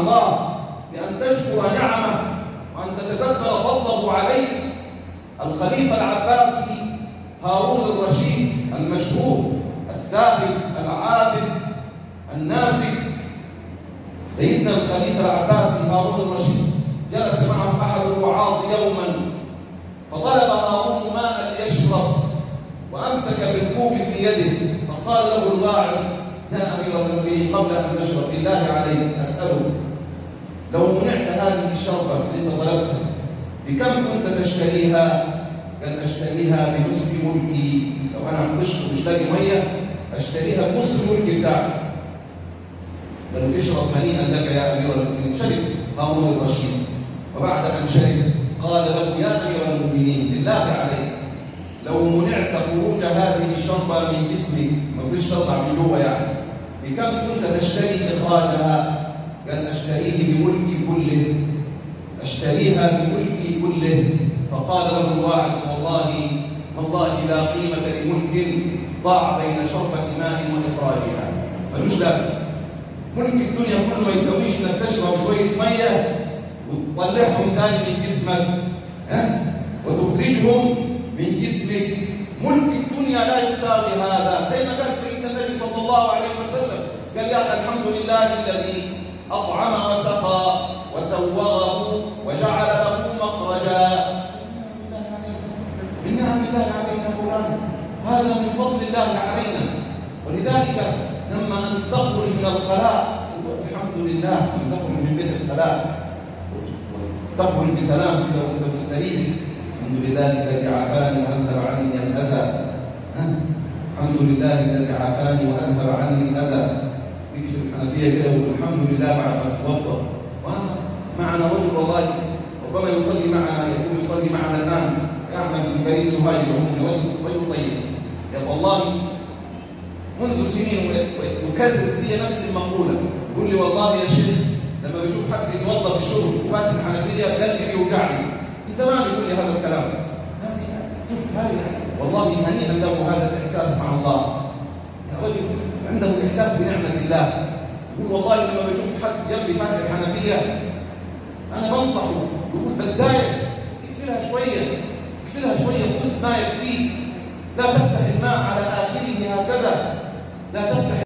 الله بأن تشكر نعمه وأن تتذكر فضله عليك. الخليفة العباسي هارون الرشيد المشهور الزاهد العابد الناسك، سيدنا الخليفة العباسي هارون الرشيد جلس معه أحد الوعاظ يوما فطلب هارون ماء ليشرب وأمسك بالكوب في يده، فقال له الواعظ: يا أمير المؤمنين، قبل أن تشرب بالله عليك أسألك، لو منعت هذه الشربة اللي أنت طلبتها بكم كنت تشتريها؟ قال: أشتريها بنصف ملكي. لو أنا عم بشرب مش لاقي مية أشتريها بنصف الملك بتاعي. قال له: اشرب هنيئا لك يا أمير المؤمنين. شرب هارون الرشيد، وبعد أن شرب قال له: يا أمير المؤمنين، بالله عليك لو منعت خروج هذه الشربة من جسمك، ما بديش تطلع من جوه يعني، بكم كنت تشتري إخراجها؟ قال: أشتريه بملكي كله، أشتريها بملكي كله. فقال له الواعظ: والله لا قيمة لملك ضاع بين شربة ماء وإخراجها. ملوش دافع. ملك الدنيا كله ما يسويش انك تشرب شوية مية وتطلعهم تاني من جسمك وتخرجهم من جسمك. ملك الدنيا لا يساوي هذا. زي ما قال سيدنا النبي صلى الله عليه وسلم، قال: يا الحمد لله الذي أطعم وسقى وسوغه وجعل له مخرجا. من نعم الله علينا مولانا، هذا من فضل الله علينا. ولذلك لما أن تخرج من الخلاء، الحمد لله أن تخرج من بيت الخلاء وتخرج بسلام كده وأنت مستريح. الحمد لله الذي عافاني وأذهب عني الأذى. الحمد لله الذي عافاني وأذهب عني الأذى. يكفي الحنفية كده والحمد لله بعد ما تتوضأ. معنا رجل والله ربما يصلي معنا، يكون يصلي معنا الآن، يعمل في بريد زهير، رجل طيب. يا والله منذ سنين يكرر لي نفس المقولة، يقول لي: والله يا شيخ لما بشوف حد يتوضا في الشغل وفاتح الحنفية قلبي بيوجعني. من زمان يقول لي هذا الكلام. شوف هذه والله هنيئا له هذا الإحساس مع الله. يا رجل عنده إحساس بنعمة الله. يقول: والله لما بشوف حد جنبي فاتح الحنفية أنا بنصحه، يقول: بتضايق، اقفلها شوية، اقفلها شوية، خذ ما يكفيك، لا تفتح الماء على آخره هكذا، لا تفتح